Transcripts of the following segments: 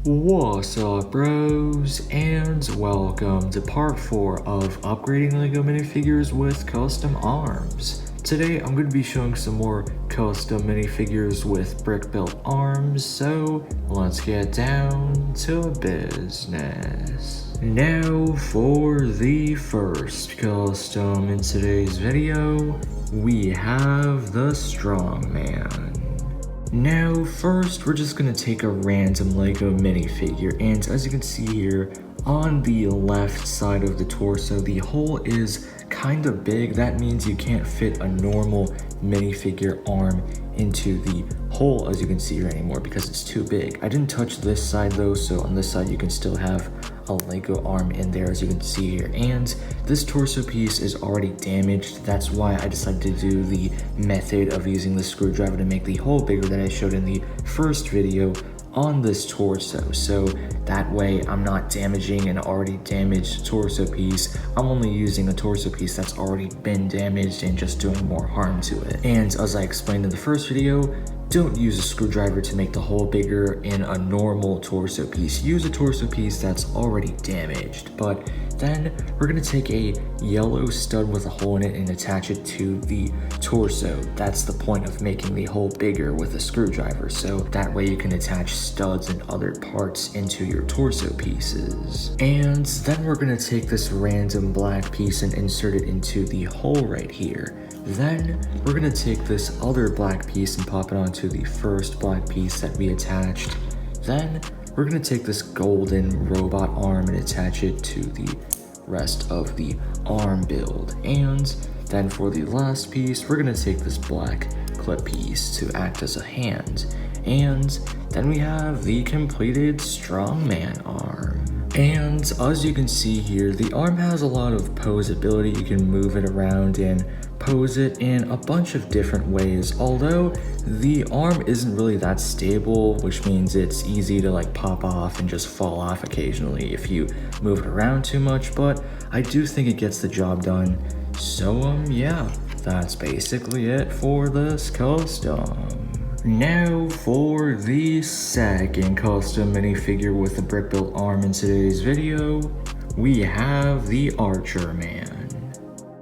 What's up, bros, and welcome to part 4 of upgrading LEGO minifigures with custom arms. Today I'm going to be showing some more custom minifigures with brick-built arms, so let's get down to business. Now for the first custom in today's video, we have the Strongman. Now first we're just going to take a random LEGO minifigure, and as you can see here on the left side of the torso, the hole is kind of big. That means you can't fit a normal minifigure arm into the hole, as you can see here, anymore because it's too big. I didn't touch this side though, so on this side you can still have a LEGO arm in there, as you can see here. And this torso piece is already damaged. That's why I decided to do the method of using the screwdriver to make the hole bigger that I showed in the first video on this torso, so that way I'm not damaging an already damaged torso piece. I'm only using a torso piece that's already been damaged and just doing more harm to it. And as I explained in the first video, don't use a screwdriver to make the hole bigger in a normal torso piece. Use a torso piece that's already damaged. But then we're going to take a yellow stud with a hole in it and attach it to the torso. That's the point of making the hole bigger with a screwdriver, so that way you can attach studs and other parts into your torso pieces. And then we're going to take this random black piece and insert it into the hole right here. Then we're going to take this other black piece and pop it onto the first black piece that we attached. Then we're going to take this golden robot arm and attach it to the rest of the arm build. And then for the last piece, we're going to take this black clip piece to act as a hand. And then we have the completed Strongman arm. And as you can see here, the arm has a lot of posability. You can move it around and pose it in a bunch of different ways, although the arm isn't really that stable, which means it's easy to like pop off and just fall off occasionally if you move it around too much, but I do think it gets the job done. So yeah, that's basically it for this custom. Now for the second custom minifigure with a brick-built arm in today's video, we have the Archer Man.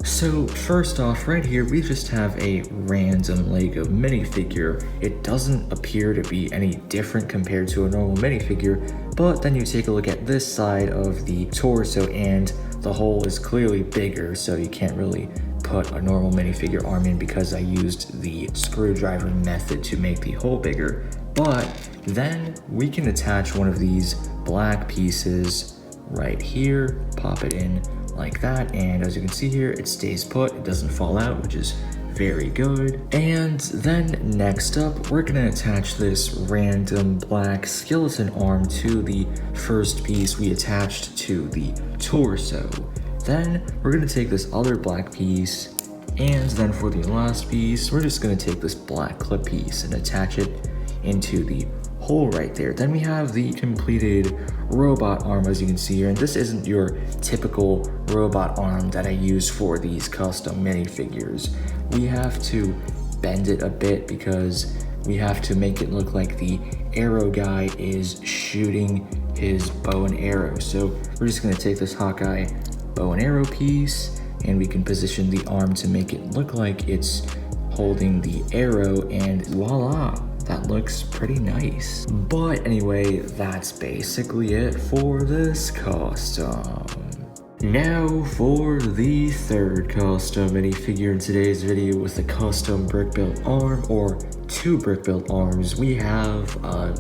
So first off, right here we just have a random LEGO minifigure. It doesn't appear to be any different compared to a normal minifigure, but then you take a look at this side of the torso and the hole is clearly bigger, so you can't really put a normal minifigure arm in because I used the screwdriver method to make the hole bigger. But then we can attach one of these black pieces right here, pop it in like that, and as you can see here, it stays put, it doesn't fall out, which is very good. And then next up, we're gonna attach this random black skeleton arm to the first piece we attached to the torso. Then we're gonna take this other black piece, and then for the last piece, we're just gonna take this black clip piece and attach it into the hole right there. Then we have the completed robot arm, as you can see here, and this isn't your typical robot arm that I use for these custom minifigures. We have to bend it a bit because we have to make it look like the arrow guy is shooting his bow and arrow. So we're just going to take this Hawkeye bow and arrow piece, and we can position the arm to make it look like it's holding the arrow, and voila, that looks pretty nice. But anyway, that's basically it for this custom. Now for the third custom minifigure in today's video with a custom brick-built arm, or two brick-built arms, we have a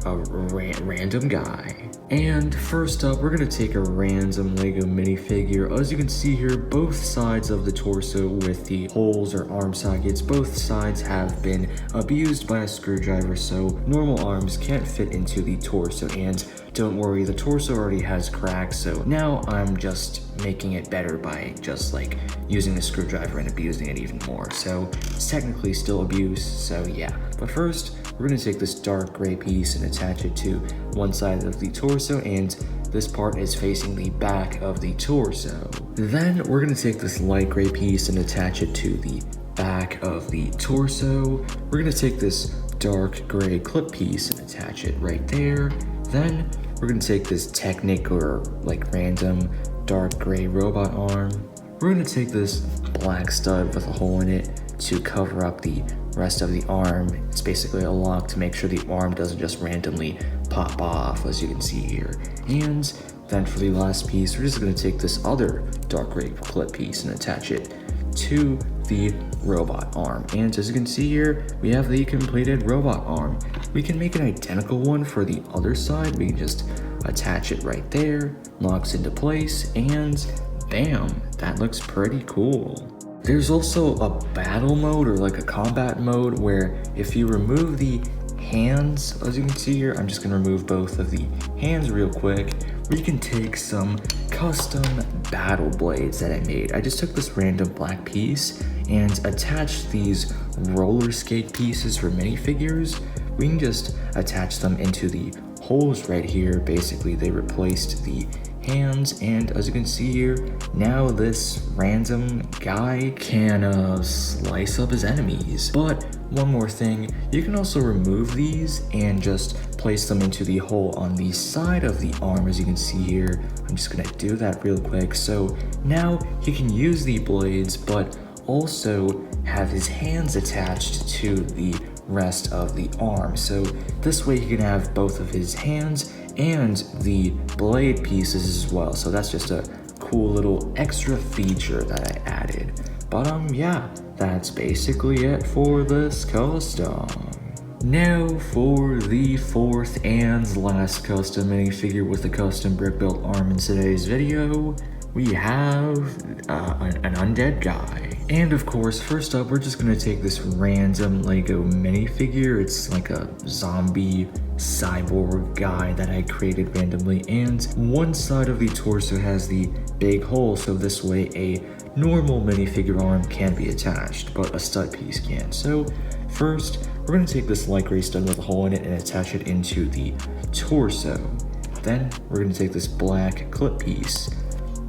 random guy. And first up, we're gonna take a random LEGO minifigure. As you can see here, both sides of the torso with the holes or arm sockets, both sides have been abused by a screwdriver, so normal arms can't fit into the torso. And don't worry, the torso already has cracks, so now I'm just making it better by just like using the screwdriver and abusing it even more. So it's technically still abuse, so yeah. But first, we're going to take this dark gray piece and attach it to one side of the torso, and this part is facing the back of the torso. Then we're going to take this light gray piece and attach it to the back of the torso. We're going to take this dark gray clip piece and attach it right there. then we're gonna take this Technic or like random dark gray robot arm. We're gonna take this black stud with a hole in it to cover up the rest of the arm. It's basically a lock to make sure the arm doesn't just randomly pop off, as you can see here. And then for the last piece, we're just gonna take this other dark gray clip piece and attach it to the robot arm. And as you can see here, we have the completed robot arm. We can make an identical one for the other side. We can just attach it right there, locks into place, and bam, that looks pretty cool. There's also a battle mode or like a combat mode where if you remove the hands, as you can see here, I'm just gonna remove both of the hands real quick. We can take some custom battle blades that I made. I just took this random black piece and attached these roller skate pieces for minifigures. We can just attach them into the holes right here. Basically, they replaced the hands, and as you can see here, now this random guy can slice up his enemies. But one more thing, you can also remove these and just place them into the hole on the side of the arm, as you can see here. I'm just gonna do that real quick. So now he can use the blades, but also have his hands attached to the rest of the arm. So this way he can have both of his hands and the blade pieces as well. So that's just a cool little extra feature that I added. But yeah, that's basically it for this custom. Now for the fourth and last custom minifigure with the custom brick built arm in today's video, we have an undead guy. And of course, first up, we're just gonna take this random Lego minifigure. It's like a zombie cyborg guy that I created randomly, and one side of the torso has the big hole, so this way a normal minifigure arm can be attached, but a stud piece can't. So first, we're gonna take this light gray stud with a hole in it and attach it into the torso. Then we're gonna take this black clip piece,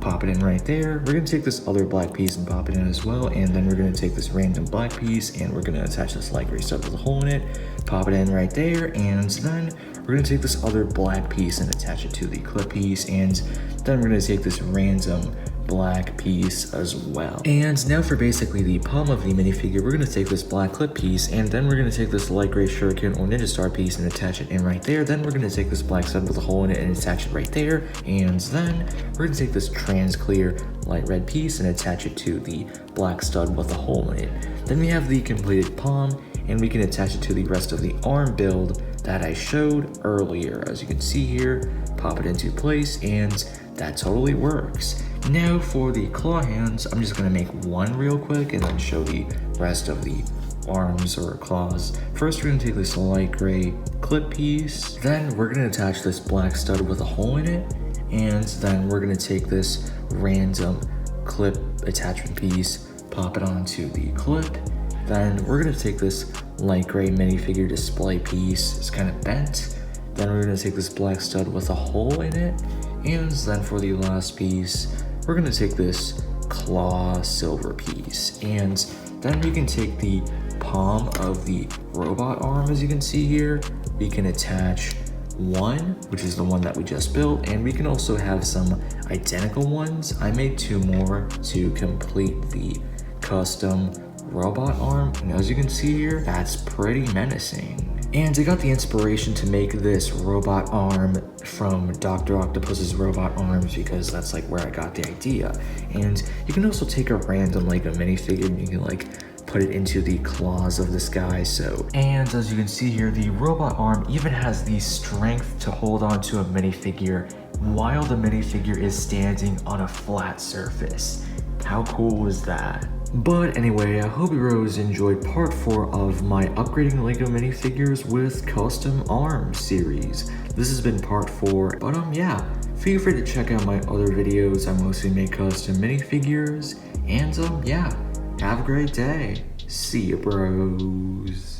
pop it in right there. We're gonna take this other black piece and pop it in as well, and then we're gonna take this random black piece and we're gonna attach this light gray stud with a hole in it, pop it in right there, and then we're gonna take this other black piece and attach it to the clip piece, and then we're gonna take this random black piece as well. And now for basically the palm of the minifigure, we're gonna take this black clip piece, and then we're gonna take this light gray shuriken or ninja star piece and attach it in right there. Then we're gonna take this black stud with a hole in it and attach it right there. And then we're gonna take this trans clear light red piece and attach it to the black stud with a hole in it. Then we have the completed palm, and we can attach it to the rest of the arm build that I showed earlier. As you can see here, pop it into place, and that totally works. Now for the claw hands, I'm just gonna make one real quick and then show the rest of the arms or claws. First, we're gonna take this light gray clip piece. Then we're gonna attach this black stud with a hole in it. And then we're gonna take this random clip attachment piece, pop it onto the clip. Then we're gonna take this light gray minifigure display piece. It's kind of bent. Then we're gonna take this black stud with a hole in it. And then for the last piece, we're gonna take this claw silver piece. And then we can take the palm of the robot arm, as you can see here. We can attach one, which is the one that we just built, and we can also have some identical ones. I made two more to complete the custom robot arm, and as you can see here, that's pretty menacing. And I got the inspiration to make this robot arm from Dr. Octopus's robot arms because that's like where I got the idea. And you can also take a random Lego minifigure and you can like put it into the claws of this guy. So, and as you can see here, the robot arm even has the strength to hold on to a minifigure while the minifigure is standing on a flat surface. How cool was that? But anyway, I hope you bros enjoyed part 4 of my upgrading Lego minifigures with custom arms series. This has been part 4, but yeah, feel free to check out my other videos. I mostly make custom minifigures, and yeah, have a great day. See ya, bros.